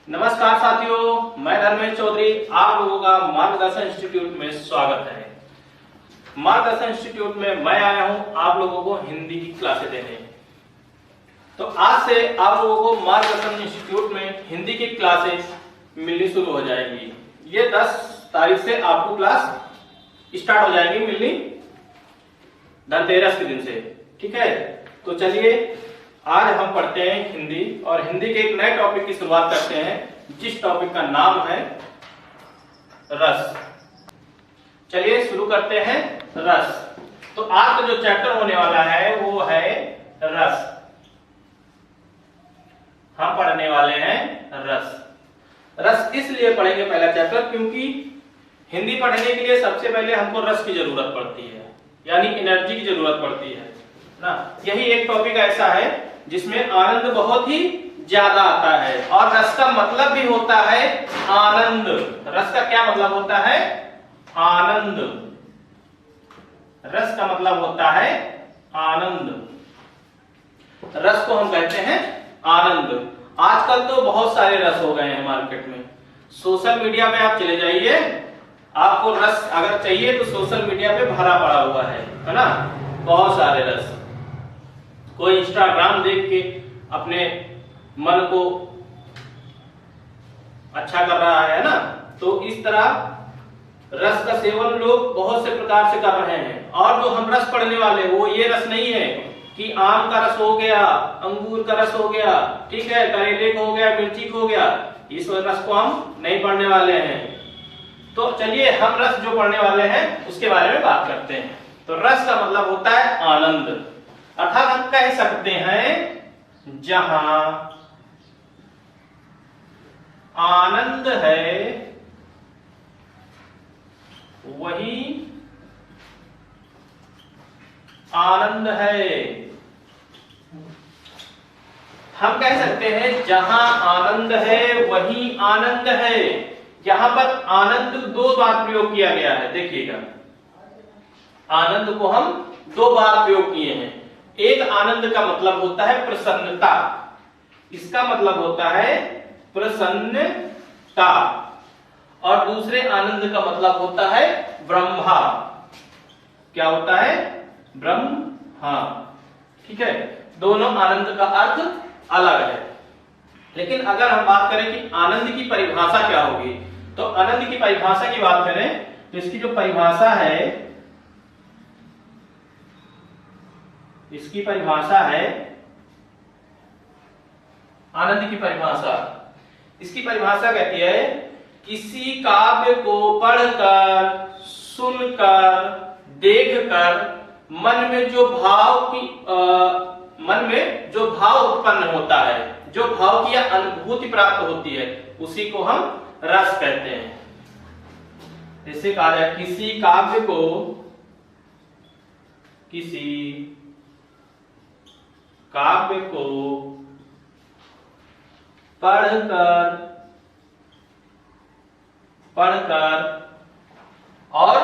नमस्कार साथियों, मैं धर्मेश चौधरी, आप लोगों का मार्गदर्शन इंस्टीट्यूट में स्वागत है। मार्गदर्शन इंस्टीट्यूट में मैं आया हूं आप लोगों को हिंदी की क्लासें देने। तो आज से आप लोगों को मार्गदर्शन इंस्टीट्यूट में हिंदी की क्लासेस मिलनी शुरू हो जाएंगी। ये 10 तारीख से आपको क्लास स्टार्ट हो जाएंगी मिलनी, धनतेरस के दिन से। ठीक है, तो चलिए आज हम पढ़ते हैं हिंदी, और हिंदी के एक नए टॉपिक की शुरुआत करते हैं, जिस टॉपिक का नाम है रस। चलिए शुरू करते हैं रस। तो आज का जो चैप्टर होने वाला है वो है रस। हम पढ़ने वाले हैं रस। रस इसलिए पढ़ेंगे पहला चैप्टर क्योंकि हिंदी पढ़ने के लिए सबसे पहले हमको रस की जरूरत पड़ती है, यानी एनर्जी की जरूरत पड़ती है ना। यही एक टॉपिक ऐसा है जिसमें आनंद बहुत ही ज्यादा आता है, और रस का मतलब भी होता है आनंद। रस का क्या मतलब होता है? आनंद। रस का मतलब होता है आनंद। रस को हम कहते हैं आनंद। आजकल तो बहुत सारे रस हो गए हैं मार्केट में। सोशल मीडिया पे आप चले जाइए, आपको रस अगर चाहिए तो सोशल मीडिया पे भरा पड़ा हुआ है ना, बहुत सारे रस। कोई इंस्टाग्राम देख के अपने मन को अच्छा कर रहा है ना, तो इस तरह रस का सेवन लोग बहुत से प्रकार से कर रहे हैं। और जो हम रस पढ़ने वाले वो ये रस नहीं है कि आम का रस हो गया, अंगूर का रस हो गया, ठीक है, करेले का हो गया, मिर्ची का हो गया, इस रस को हम नहीं पढ़ने वाले हैं। तो चलिए हम रस जो पढ़ने वाले हैं उसके बारे में बात करते हैं। तो रस का मतलब होता है आनंद, अर्थात हम कह सकते हैं जहां आनंद है वही आनंद है। हम कह सकते हैं जहां आनंद है वही आनंद है। यहां पर आनंद दो बार प्रयोग किया गया है। देखिएगा, आनंद को हम दो बार प्रयोग किए हैं। एक आनंद का मतलब होता है प्रसन्नता, इसका मतलब होता है प्रसन्नता, और दूसरे आनंद का मतलब होता है ब्रह्मा। क्या होता है? ब्रह्मा। ठीक है, दोनों आनंद का अर्थ अलग है। लेकिन अगर हम बात करें कि आनंद की परिभाषा क्या होगी, तो आनंद की परिभाषा की बात करें तो इसकी जो परिभाषा है, इसकी परिभाषा है आनंद की परिभाषा। इसकी परिभाषा कहती है किसी काव्य को पढ़कर, सुनकर, देखकर मन में जो भाव उत्पन्न होता है, जो भाव की अनुभूति प्राप्त होती है, उसी को हम रस कहते हैं। जैसे कहा जाए किसी काव्य को, किसी काव्य को पढ़कर और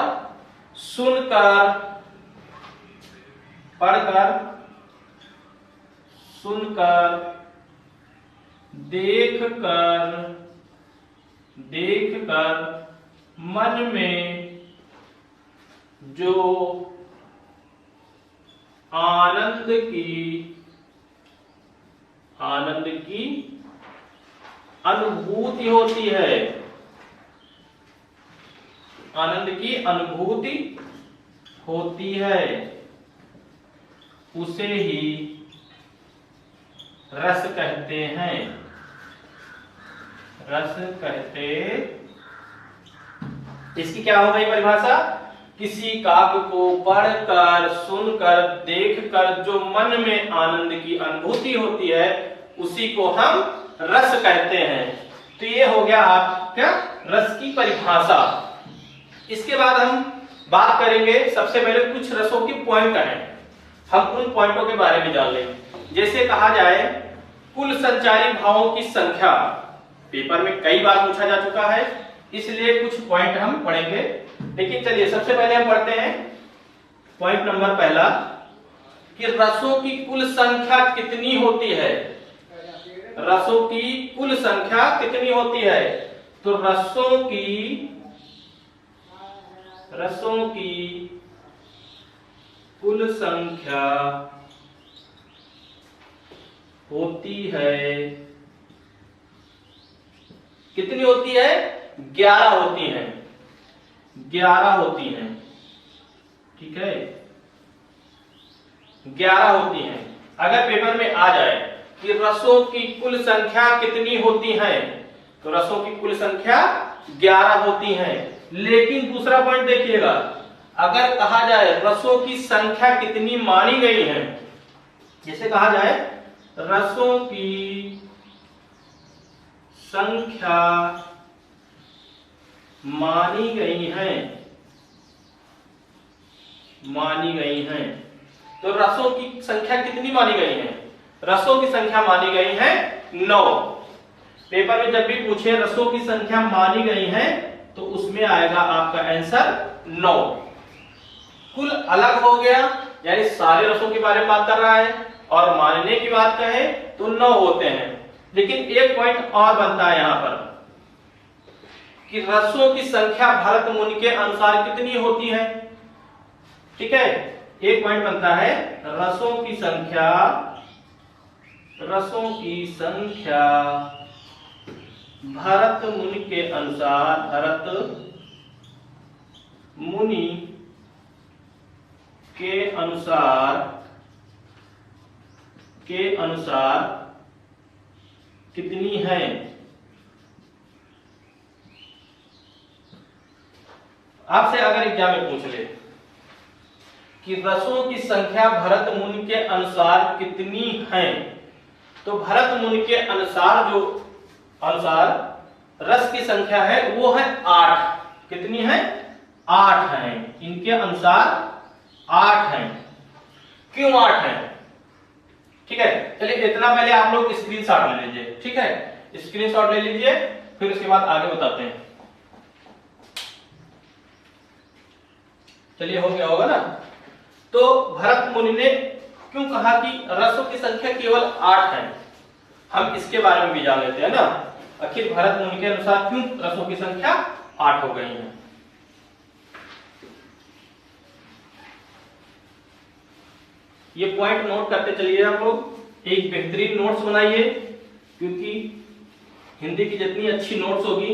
सुनकर, देखकर मन में जो आनंद की अनुभूति होती है, आनंद की अनुभूति होती है, उसे ही रस कहते हैं। रस कहते, इसकी क्या हो गई परिभाषा? किसी काव्य को पढ़कर, सुनकर, देखकर जो मन में आनंद की अनुभूति होती है, उसी को हम रस कहते हैं। तो ये हो गया आपका रस की परिभाषा। इसके बाद हम बात करेंगे, सबसे पहले कुछ रसों की पॉइंट हैं, हम उन पॉइंटों के बारे में जान लेंगे। जैसे कहा जाए कुल संचारी भावों की संख्या, पेपर में कई बार पूछा जा चुका है, इसलिए कुछ पॉइंट हम पढ़ेंगे। लेकिन चलिए सबसे पहले हम पढ़ते हैं पॉइंट नंबर पहला कि रसों की कुल संख्या कितनी होती है। रसों की कुल संख्या कितनी होती है? तो रसों की कुल संख्या होती है, कितनी होती है? 11 होती हैं, 11 होती हैं, ठीक है, 11 होती हैं। अगर पेपर में आ जाए कि रसों की कुल संख्या कितनी होती है, तो रसों की कुल संख्या 11 होती हैं। लेकिन दूसरा पॉइंट देखिएगा, अगर कहा जाए रसों की संख्या कितनी मानी गई है, जैसे कहा जाए रसों की संख्या मानी गई है, तो रसों की संख्या कितनी मानी गई है? रसों की संख्या मानी गई है 9। पेपर में जब भी पूछे रसों की संख्या मानी गई है, तो उसमें आएगा आपका आंसर 9। कुल अलग हो गया, यानी सारे रसों के बारे में बात कर रहा है, और मानने की बात कहे तो 9 होते हैं। लेकिन एक पॉइंट और बनता है यहां पर कि रसों की संख्या भरत मुनि के अनुसार कितनी होती है, ठीक है। एक पॉइंट बनता है रसों की संख्या भरत मुनि के अनुसार, भरत मुनि के अनुसार कितनी है? आपसे अगर एग्जाम में पूछ ले कि रसों की संख्या भरत मुनि के अनुसार कितनी है, तो भरत मुनि के अनुसार रस की संख्या है वो है 8। कितनी है? 8 है। इनके अनुसार 8 है। क्यों 8 है? ठीक है, चलिए इतना पहले आप लोग स्क्रीनशॉट ले लीजिए, ठीक है, स्क्रीनशॉट ले लीजिए, फिर उसके बाद आगे बताते हैं। चलिए हो गया होगा ना। तो भरत मुनि ने क्यों कहा कि रसों की संख्या केवल 8 है, हम इसके बारे में भी जान लेते हैं ना। आखिर भरत मुनि के अनुसार क्यों रसों की संख्या 8 हो गई है? ये पॉइंट नोट करते चलिए आप लोग, एक बेहतरीन नोट्स बनाइए, क्योंकि हिंदी की जितनी अच्छी नोट्स होगी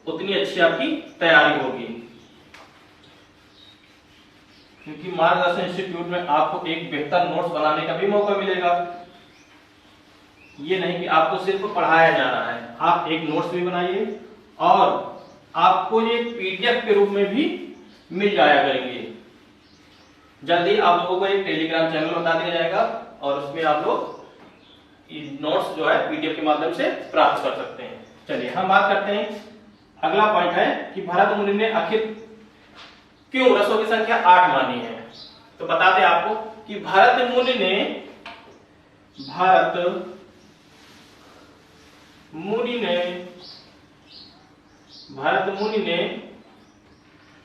उतनी अच्छी आपकी तैयारी होगी। क्योंकि मार्गदर्शन इंस्टीट्यूट में आपको एक बेहतर नोट्स बनाने का भी मौका मिलेगा। ये नहीं कि आपको सिर्फ पढ़ाया जा रहा है, आप एक नोट्स भी बनाइए और आपको ये पीडीएफ के रूप में भी मिल जाया करेंगे। जल्दी आप लोगों को एक टेलीग्राम चैनल बता दिया जाएगा और उसमें आप लोग नोट्स जो है पीडीएफ के माध्यम से प्राप्त कर सकते हैं। चलिए हम बात करते हैं, अगला पॉइंट है कि भरत मुनि ने आखिर क्यों रसों की संख्या 8 मानी है। तो बताते आपको कि भरत मुनि ने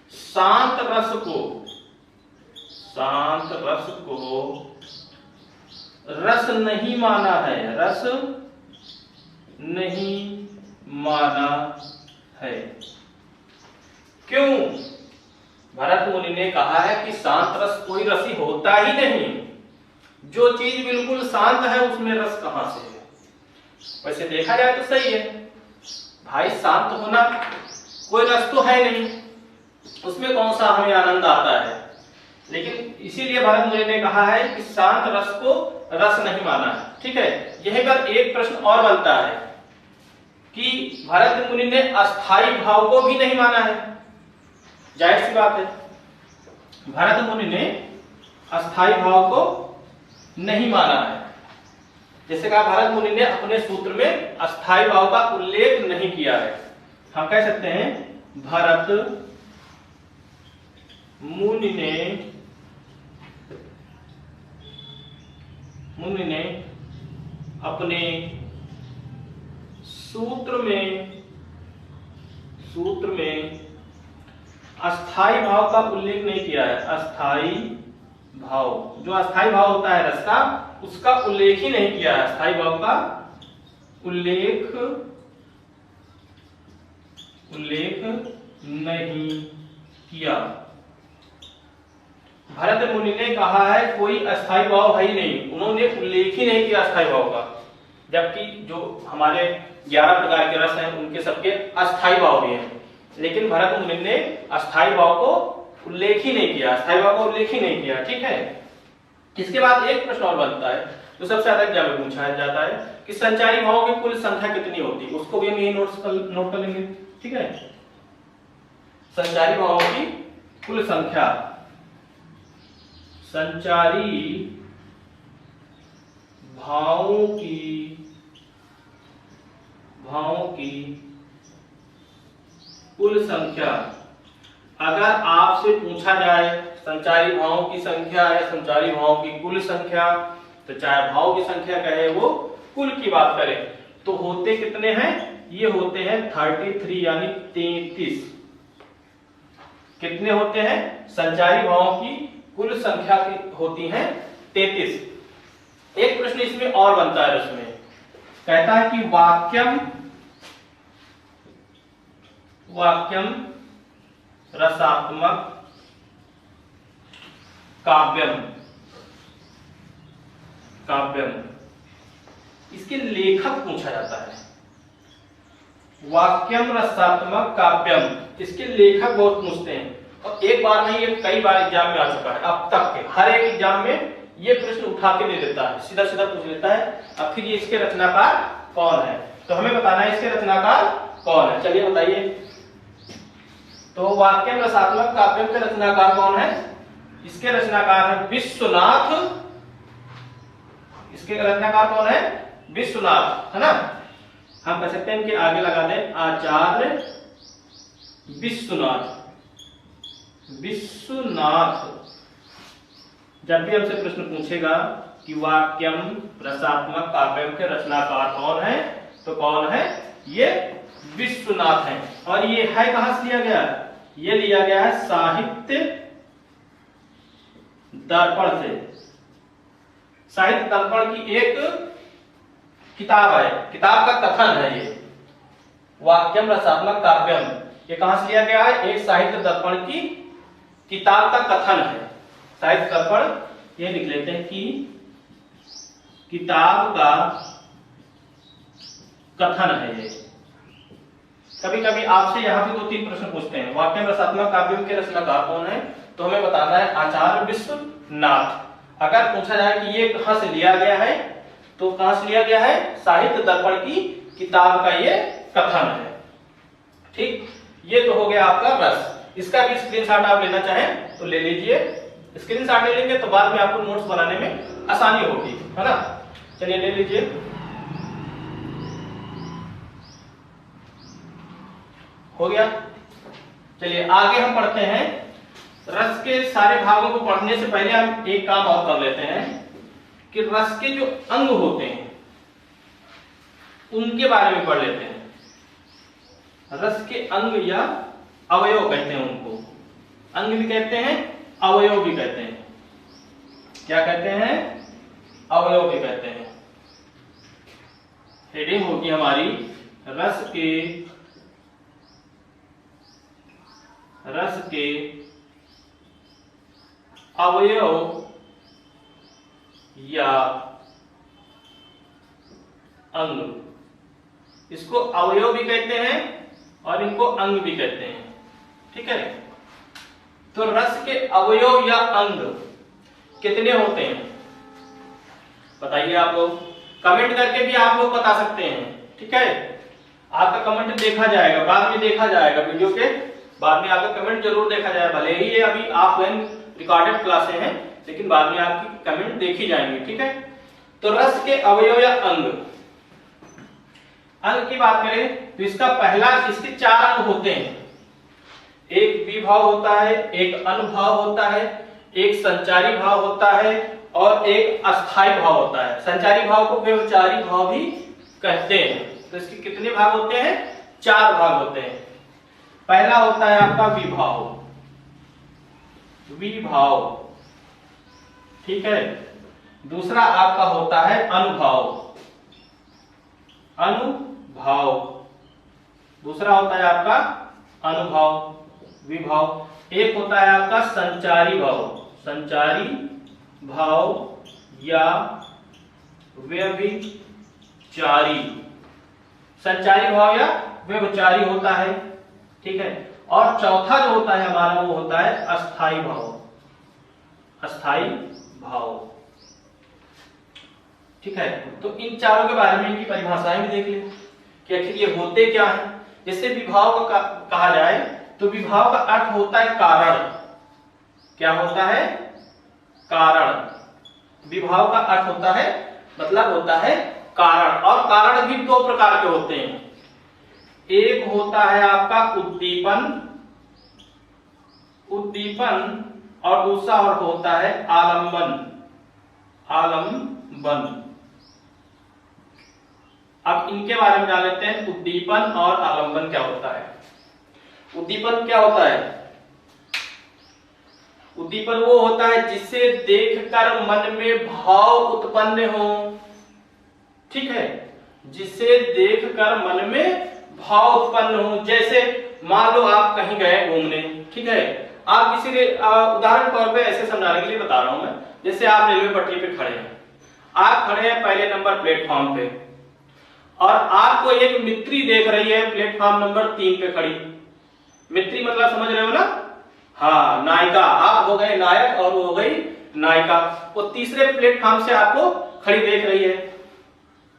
शांत रस को रस नहीं माना है, रस नहीं माना है। क्यों? भरत मुनि ने कहा है कि शांत रस कोई रस ही होता ही नहीं, जो चीज बिल्कुल शांत है उसमें रस कहां से है। वैसे देखा जाए तो सही है भाई, शांत होना कोई रस तो है नहीं, उसमें कौन सा हमें आनंद आता है। लेकिन इसीलिए भरत मुनि ने कहा है कि शांत रस को रस नहीं माना है, ठीक है। यहीं पर एक प्रश्न और बनता है कि भरत मुनि ने अस्थाई भाव को भी नहीं माना है। जाहिर सी बात है, भरत मुनि ने अस्थाई भाव को नहीं माना है। जैसे कहा, भरत मुनि ने अपने सूत्र में अस्थाई भाव का उल्लेख नहीं किया है। हम कह सकते हैं भरत मुनि ने अपने सूत्र में अस्थाई भाव का उल्लेख नहीं किया है। अस्थाई भाव, जो अस्थाई भाव होता है रस का, उसका उल्लेख ही नहीं किया है। अस्थाई भाव का उल्लेख नहीं किया। भरत मुनि ने कहा है कोई अस्थाई भाव है ही नहीं, उन्होंने उल्लेख ही नहीं किया अस्थाई भाव का, जबकि जो हमारे 11 प्रकार के रस हैं उनके सबके अस्थाई भाव भी हैं, लेकिन भरत मुनि ने अस्थाई भाव को उल्लेख ही नहीं किया, अस्थाई भाव को उल्लेख ही नहीं किया। ठीक है। इसके बाद एक प्रश्न और बनता है जो सबसे ज्यादा एग्जाम में पूछा जाता है कि संचारी भावों की कुल संख्या कितनी होती है, उसको भी हम यही नोट कर लेंगे। ठीक है। संचारी भावों की कुल संख्या, संचारी भावों की कुल संख्या, अगर आपसे पूछा जाए संचारी भावों की संख्या या संचारी भावों की कुल संख्या, तो चाहे भाव की संख्या कहे वो कुल की बात करें, तो होते कितने हैं? ये होते हैं 33 यानी 33। कितने होते हैं? संचारी भावों की कुल संख्या की होती है 33। एक प्रश्न इसमें और बनता है, उसमें कहता है कि वाक्यम रसात्मक काव्यम इसके लेखक पूछा जाता है। वाक्यम रसात्मक काव्यम, इसके लेखक बहुत पूछते हैं, और एक बार नहीं ये कई बार एग्जाम में आ चुका है। अब तक के हर एक एग्जाम में ये प्रश्न उठा के दे देता है, सीधा सीधा पूछ लेता है आखिर ये इसके रचनाकार कौन है, तो हमें बताना है इसके रचनाकार कौन है। चलिए बताइए। तो वाक्यम रसात्मक काव्यम के रचनाकार कौन है? इसके रचनाकार है विश्वनाथ। इसके रचनाकार कौन है? विश्वनाथ, है ना। हम कह सकते हैं इनके आगे लगा दें आचार्य विश्वनाथ। जब भी हमसे प्रश्न पूछेगा कि वाक्यम रसात्मक काव्यम के रचनाकार कौन है, तो कौन है? ये विश्वनाथ है। और ये है कहां से लिया गया? ये लिया गया है साहित्य दर्पण से। साहित्य दर्पण की एक किताब है, किताब का कथन है ये वाक्यम रसात्मक काव्यम। ये कहां से लिया गया है? एक साहित्य दर्पण की किताब का कथन है। साहित्य दर्पण ये लिख लेते हैं कि किताब का कथन है ये। कभी कभी आपसे यहाँ पे 2-3 प्रश्न पूछते हैं, वाक्यम रसात्मक काव्यम के रचनाकार कौन है, तो हमें बताना है आचार्य विश्वनाथ। अगर पूछा जाए कि ये कहां से लिया गया है, तो कहां से लिया गया है? साहित्य दर्पण की किताब का ये कथन है। ठीक, ये तो हो गया आपका रस। इसका भी स्क्रीनशॉट आप लेना चाहें तो ले लीजिए। स्क्रीनशॉट ले लेंगे तो बाद में आपको नोट्स बनाने में आसानी होगी, है ना। चलिए ले लीजिए। हो गया। चलिए आगे हम पढ़ते हैं। रस के सारे भागों को पढ़ने से पहले हम एक काम और कर लेते हैं कि रस के जो अंग होते हैं उनके बारे में पढ़ लेते हैं। रस के अंग या अवयव कहते हैं उनको। अंग भी कहते हैं, अवयव भी कहते हैं। क्या कहते हैं? अवयव भी कहते हैं। हेडिंग होगी हमारी रस के अवयव या अंग। इसको अवयव भी कहते हैं और इनको अंग भी कहते हैं। ठीक है। तो रस के अवयव या अंग कितने होते हैं बताइए आप लोग। कमेंट करके भी आप लोग बता सकते हैं। ठीक है। आपका कमेंट देखा जाएगा, बाद में देखा जाएगा, वीडियो के बाद में आपका कमेंट जरूर देखा जाएगा। भले ही ये अभी ऑफलाइन रिकॉर्डेड क्लासें हैं, लेकिन बाद में आपकी कमेंट देखी जाएंगी। ठीक है। तो रस के अवयव या अंग की बात करें तो इसका पहला, इसके 4 अंग होते हैं। एक विभाव होता है, एक अनुभाव होता है, एक संचारी भाव होता है और एक अस्थाई भाव होता है। संचारी भाव को व्यवचारी भाव भी कहते हैं। तो इसके कितने भाग होते हैं? 4 भाग होते हैं। पहला होता है आपका विभाव। ठीक है। दूसरा आपका होता है अनुभाव। अनुभाव, दूसरा होता है आपका अनुभाव विभाव, एक होता है आपका संचारी भाव, संचारी भाव या व्यभिचारी, संचारी भाव या व्यभिचारी होता है, ठीक है। और चौथा जो होता है हमारा वो होता है अस्थाई भाव, अस्थाई भाव, ठीक है। तो इन चारों के बारे में इनकी परिभाषाएं भी देख लें कि आखिर ये होते क्या है। जैसे विभाव का कहा जाए तो विभाव का अर्थ होता है कारण, क्या होता है कारण, विभाव का अर्थ होता है मतलब होता है कारण, और कारण भी दो प्रकार के होते हैं, एक होता है आपका उद्दीपन, उद्दीपन, और दूसरा और होता है आलंबन, आलंबन। अब इनके बारे में जान लेते हैं, उद्दीपन और आलंबन क्या होता है। उद्दीपन क्या होता है, उद्दीपन वो होता है जिसे देखकर मन में भाव उत्पन्न हो, ठीक है, जिसे देखकर मन में भाव उत्पन्न हो। जैसे मान लो आप कहीं गए घूमने, ठीक है, आप किसी के उदाहरण तौर पे ऐसे समझाने के लिए बता रहा हूं मैं, जैसे आप रेलवे पटरी पे खड़े हैं, आप खड़े हैं पहले नंबर प्लेटफॉर्म पे, और आपको एक मित्री देख रही है प्लेटफॉर्म नंबर 3 पे खड़ी। मित्री मतलब समझ रहे हो ना, हाँ, नायिका, आप हो गए नायक और वो हो गई नायिका, वो तीसरे प्लेटफॉर्म से आपको खड़ी देख रही है।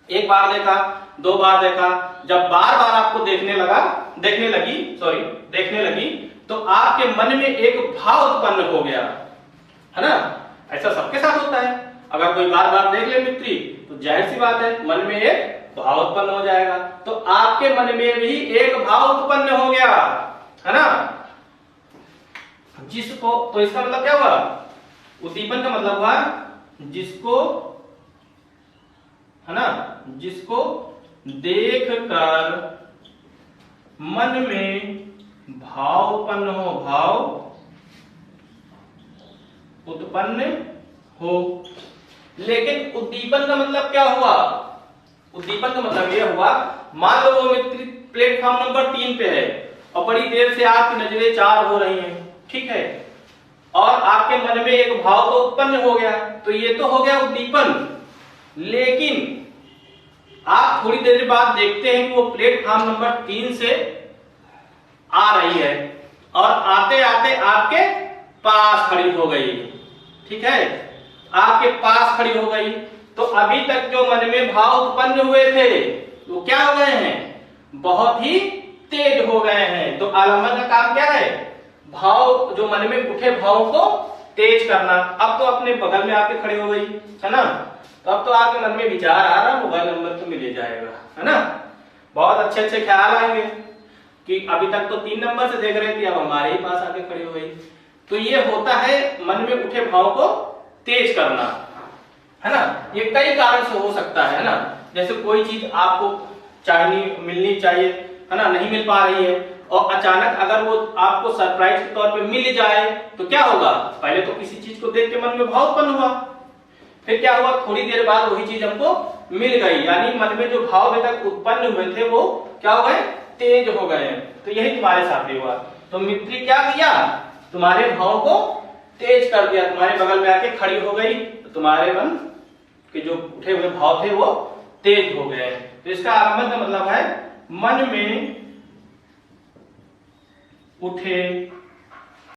एक बार देखा, दो बार देखा, जब बार बार आपको देखने लगी तो आपके मन में एक भाव उत्पन्न हो गया, है ना। ऐसा सबके साथ होता है, अगर कोई बार बार देख ले मित्री तो जाहिर सी बात है मन में एक भाव उत्पन्न हो जाएगा। तो आपके मन में भी एक भाव उत्पन्न हो गया, है ना, जिसको, तो इसका मतलब क्या हुआ, उद्दीपन का मतलब हुआ जिसको, है ना, जिसको देखकर मन में भाव उत्पन्न हो, भाव उत्पन्न हो। लेकिन उद्दीपन का मतलब क्या हुआ, उद्दीपन का मतलब यह हुआ, मान लो वो मित्र प्लेटफॉर्म नंबर 3 पे है और बड़ी देर से आपकी नजरें 4 हो रही हैं, ठीक है, और आपके मन में एक भाव तो उत्पन्न हो गया, तो ये तो हो गया उद्दीपन। लेकिन आप थोड़ी देर बाद देखते हैं कि वो प्लेटफॉर्म नंबर 3 से आ रही है और आते आते आपके पास खड़ी हो गई, ठीक है, आपके पास खड़ी हो गई। तो अभी तक जो मन में भाव उत्पन्न हुए थे वो क्या हो गए हैं, बहुत ही तेज हो गए हैं। तो आलंबन का काम क्या है, भाव, जो मन में उठे भाव को तेज करना। अब तो अपने बगल में आके खड़ी हो गई, है ना, तो अब तो आपके मन में विचार आ रहा, मोबाइल नंबर तो मिल ही जाएगा, है ना, बहुत अच्छे अच्छे ख्याल आएंगे कि अभी तक तो 3 नंबर से देख रही थी, अब हमारे ही पास आके खड़ी हो गई। तो ये होता है मन में उठे भाव को तेज करना, है ना। ये कई कारण से हो सकता है ना, जैसे कोई चीज आपको चाहिए, मिलनी चाहिए, है ना, नहीं मिल पा रही है, और अचानक अगर वो आपको सरप्राइज के तौर पे मिल जाए तो क्या होगा, पहले तो किसी चीज को देख के मन में भाव उत्पन्न हुआ, फिर क्या हुआ, थोड़ी देर बाद वही चीज हमको मिल गई, यानी मन में जो भाव अभी तक उत्पन्न हुए थे वो क्या हो गए, तेज हो गए। तो यही तुम्हारे साथ भी हुआ। तो मित्री क्या किया, तुम्हारे भाव को तेज कर दिया, तुम्हारे बगल में आके खड़ी हो गई, तो तुम्हारे मन के जो उठे हुए भाव थे वो तेज हो गए। तो इसका आलंबन का मतलब है मन में उठे